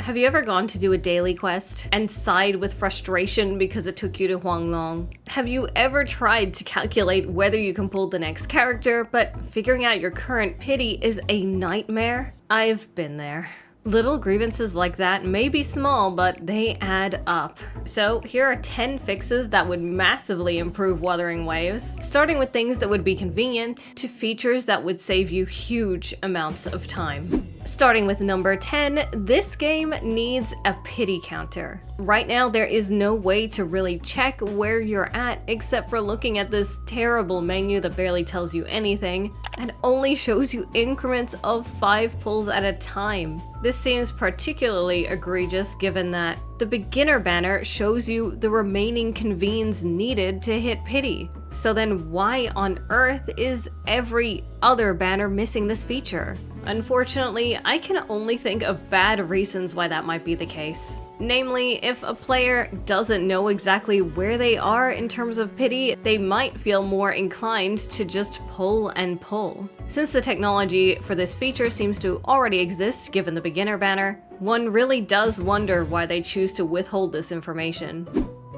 Have you ever gone to do a daily quest and sighed with frustration because it took you to Huanglong? Have you ever tried to calculate whether you can pull the next character, but figuring out your current pity is a nightmare? I've been there. Little grievances like that may be small, but they add up. So here are 10 fixes that would massively improve Wuthering Waves, starting with things that would be convenient to features that would save you huge amounts of time. Starting with number 10, this game needs a pity counter. Right now, there is no way to really check where you're at except for looking at this terrible menu that barely tells you anything and only shows you increments of 5 pulls at a time. This seems particularly egregious given that the beginner banner shows you the remaining convenes needed to hit pity. So then why on earth is every other banner missing this feature? Unfortunately, I can only think of bad reasons why that might be the case. Namely, if a player doesn't know exactly where they are in terms of pity, they might feel more inclined to just pull and pull. Since the technology for this feature seems to already exist given the beginner banner, one really does wonder why they choose to withhold this information.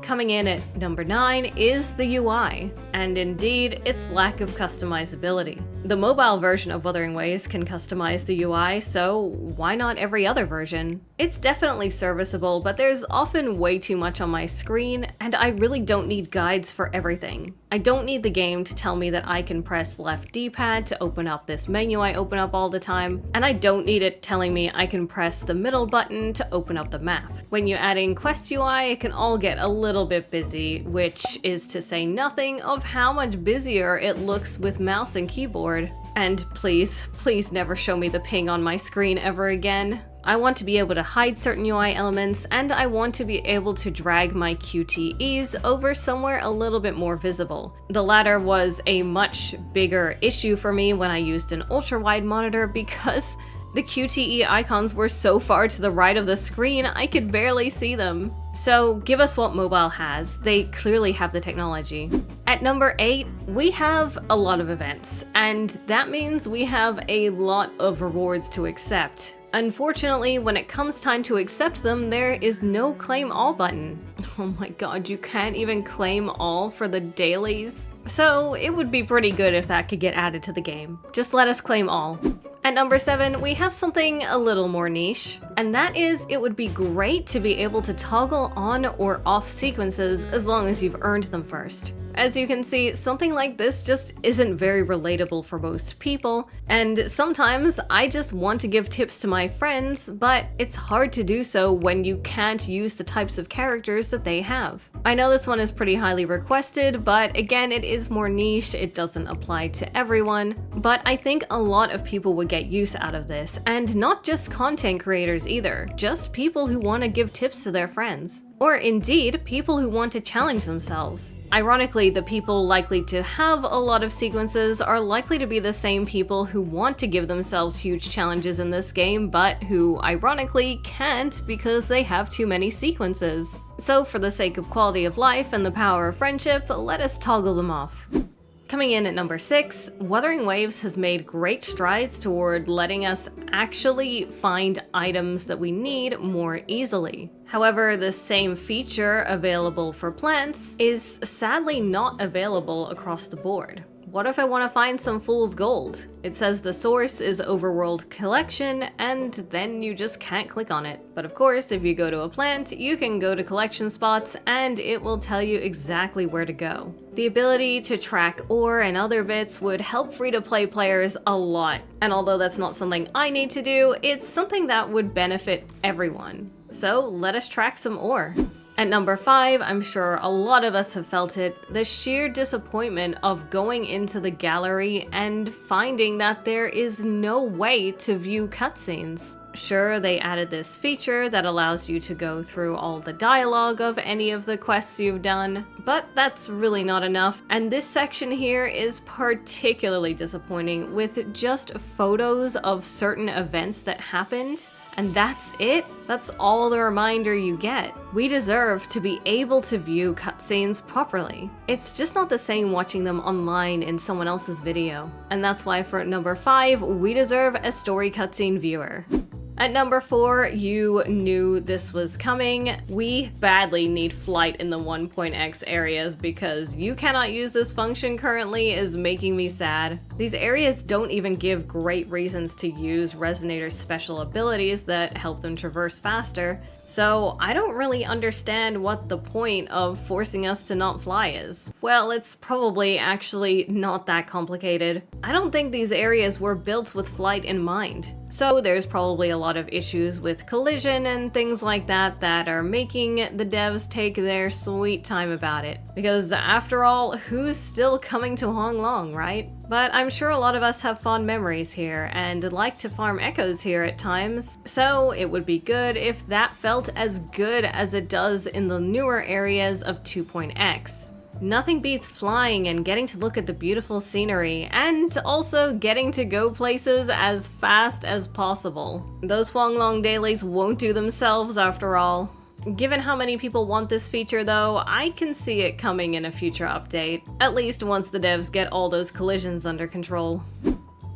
Coming in at number 9 is the UI, and indeed, its lack of customizability. The mobile version of Wuthering Waves can customize the UI, so why not every other version? It's definitely serviceable, but there's often way too much on my screen, and I really don't need guides for everything. I don't need the game to tell me that I can press left D-pad to open up this menu I open up all the time, and I don't need it telling me I can press the middle button to open up the map. When you add in Quest UI, it can all get a little bit busy, which is to say nothing of how much busier it looks with mouse and keyboard. And please never show me the ping on my screen ever again. I want to be able to hide certain UI elements, and I want to be able to drag my QTEs over somewhere a little bit more visible. The latter was a much bigger issue for me when I used an ultra-wide monitor because the QTE icons were so far to the right of the screen I could barely see them. So give us what mobile has. They clearly have the technology. At number 8, we have a lot of events, and that means we have a lot of rewards to accept. Unfortunately, when it comes time to accept them, there is no claim all button. Oh my god, you can't even claim all for the dailies? So it would be pretty good if that could get added to the game. Just let us claim all. At number 7, we have something a little more niche, and that is it would be great to be able to toggle on or off sequences as long as you've earned them first. As you can see, something like this just isn't very relatable for most people, and sometimes I just want to give tips to my friends, but it's hard to do so when you can't use the types of characters that they have. I know this one is pretty highly requested, but again, it is more niche, it doesn't apply to everyone, but I think a lot of people would get use out of this, and not just content creators either, just people who want to give tips to their friends. Or indeed, people who want to challenge themselves. Ironically, the people likely to have a lot of sequences are likely to be the same people who want to give themselves huge challenges in this game, but who ironically can't because they have too many sequences. So for the sake of quality of life and the power of friendship, let us toggle them off. Coming in at number 6, Wuthering Waves has made great strides toward letting us actually find items that we need more easily. However, the same feature available for plants is sadly not available across the board. What if I want to find some fool's gold? It says the source is Overworld Collection, and then you just can't click on it. But of course, if you go to a plant, you can go to collection spots, and it will tell you exactly where to go. The ability to track ore and other bits would help free-to-play players a lot. And although that's not something I need to do, it's something that would benefit everyone. So let us track some ore. At number 5, I'm sure a lot of us have felt it, the sheer disappointment of going into the gallery and finding that there is no way to view cutscenes. Sure, they added this feature that allows you to go through all the dialogue of any of the quests you've done, but that's really not enough, and this section here is particularly disappointing with just photos of certain events that happened. And that's it? That's all the reminder you get. We deserve to be able to view cutscenes properly. It's just not the same watching them online in someone else's video. And that's why for number 5, we deserve a story cutscene viewer. At number 4, you knew this was coming. We badly need flight in the 1.x areas because you cannot use this function currently is making me sad. These areas don't even give great reasons to use Resonator's special abilities that help them traverse faster, so I don't really understand what the point of forcing us to not fly is. Well, it's probably actually not that complicated. I don't think these areas were built with flight in mind. So there's probably a lot of issues with collision and things like that that are making the devs take their sweet time about it. Because after all, who's still coming to Honglong, right? But I'm sure a lot of us have fond memories here and like to farm echoes here at times, so it would be good if that felt as good as it does in the newer areas of 2.x. Nothing beats flying and getting to look at the beautiful scenery, and also getting to go places as fast as possible. Those Huanglong dailies won't do themselves after all. Given how many people want this feature though, I can see it coming in a future update, at least once the devs get all those collisions under control.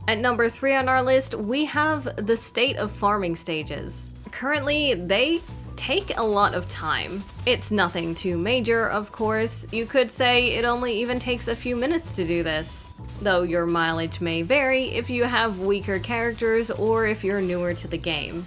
At number 3 on our list, we have the state of farming stages. Currently, they take a lot of time. It's nothing too major, of course. You could say it only even takes a few minutes to do this, though your mileage may vary if you have weaker characters or if you're newer to the game.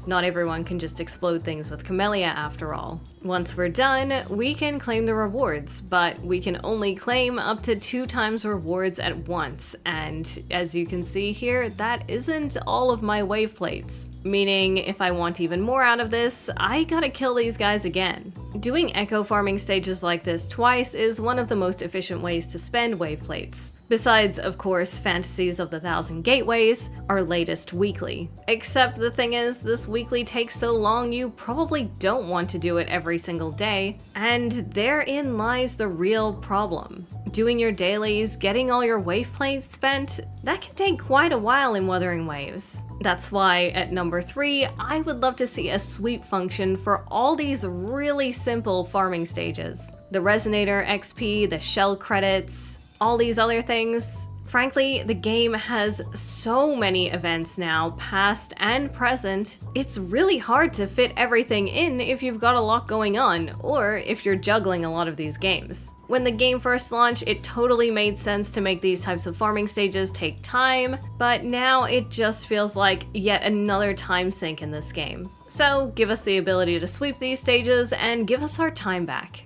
Not everyone can just explode things with Camellia after all. Once we're done, we can claim the rewards, but we can only claim up to 2 times rewards at once, and as you can see here, that isn't all of my wave plates. Meaning, if I want even more out of this, I gotta kill these guys again. Doing echo farming stages like this twice is one of the most efficient ways to spend wave plates. Besides, of course, Fantasies of the Thousand Gateways, our latest weekly. Except the thing is, this weekly takes so long you probably don't want to do it every single day, and therein lies the real problem. Doing your dailies, getting all your wave plates spent, that can take quite a while in Wuthering Waves. That's why, at number 3, I would love to see a sweep function for all these really simple farming stages. The Resonator XP, the shell credits, all these other things. Frankly, the game has so many events now, past and present, it's really hard to fit everything in if you've got a lot going on, or if you're juggling a lot of these games. When the game first launched, it totally made sense to make these types of farming stages take time, but now it just feels like yet another time sink in this game. So give us the ability to sweep these stages and give us our time back.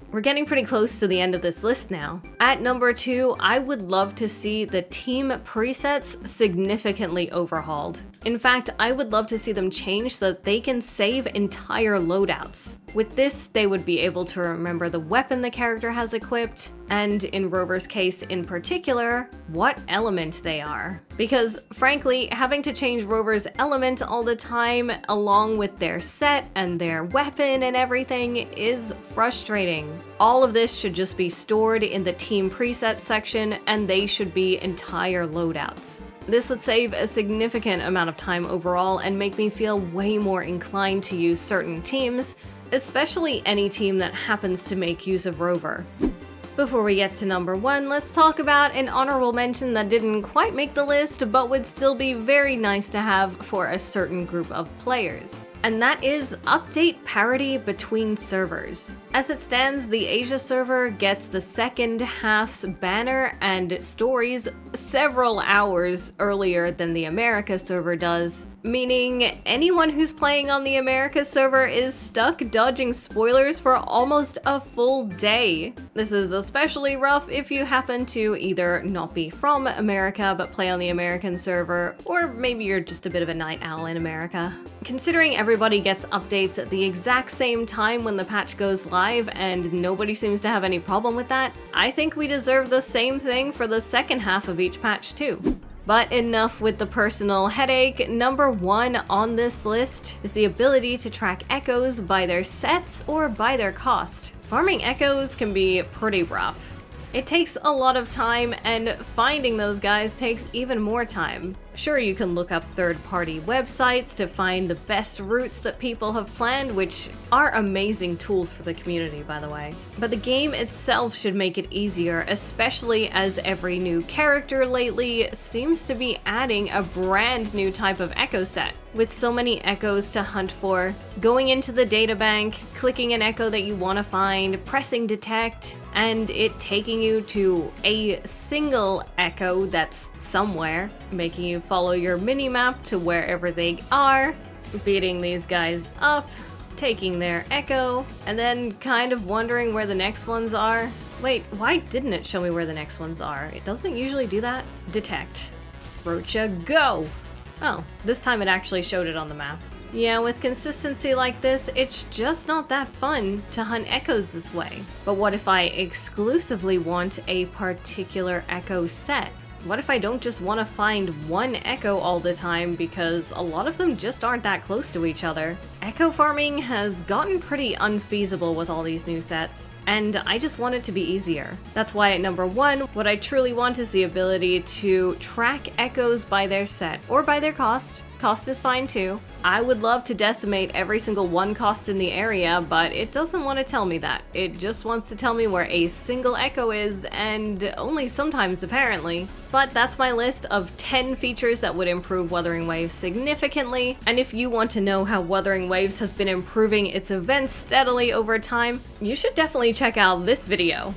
We're getting pretty close to the end of this list now. At number 2, I would love to see the team presets significantly overhauled. In fact, I would love to see them change so that they can save entire loadouts. With this, they would be able to remember the weapon the character has equipped, and in Rover's case in particular, what element they are. Because frankly, having to change Rover's element all the time, along with their set and their weapon and everything, is frustrating. All of this should just be stored in the team preset section, and they should be entire loadouts. This would save a significant amount of time overall and make me feel way more inclined to use certain teams, especially any team that happens to make use of Rover. Before we get to number 1, let's talk about an honorable mention that didn't quite make the list, but would still be very nice to have for a certain group of players. And that is update parity between servers. As it stands, the Asia server gets the second half's banner and stories several hours earlier than the America server does, meaning anyone who's playing on the America server is stuck dodging spoilers for almost a full day. This is especially rough if you happen to either not be from America but play on the American server, or maybe you're just a bit of a night owl in America. Considering everybody gets updates at the exact same time when the patch goes live and nobody seems to have any problem with that, I think we deserve the same thing for the second half of each patch too. But enough with the personal headache. Number 1 on this list is the ability to track echoes by their sets or by their cost. Farming echoes can be pretty rough. It takes a lot of time, and finding those guys takes even more time. Sure, you can look up third-party websites to find the best routes that people have planned, which are amazing tools for the community, by the way. But the game itself should make it easier, especially as every new character lately seems to be adding a brand new type of echo set. With so many echoes to hunt for, going into the databank, clicking an echo that you want to find, pressing detect, and it taking you to a single echo that's somewhere, making you follow your minimap to wherever they are, beating these guys up, taking their echo, and then kind of wondering where the next ones are. Wait, why didn't it show me where the next ones are? It doesn't usually do that. Detect. Rocha, go! Oh, this time it actually showed it on the map. Yeah, with consistency like this, it's just not that fun to hunt echoes this way. But what if I exclusively want a particular echo set? What if I don't just want to find one echo all the time because a lot of them just aren't that close to each other? Echo farming has gotten pretty unfeasible with all these new sets, and I just want it to be easier. That's why at number 1, what I truly want is the ability to track echoes by their set, or by their cost. Cost is fine too. I would love to decimate every single one cost in the area, but it doesn't want to tell me that. It just wants to tell me where a single echo is, and only sometimes apparently. But that's my list of 10 features that would improve Wuthering Waves significantly, and if you want to know how Wuthering Waves has been improving its events steadily over time, you should definitely check out this video.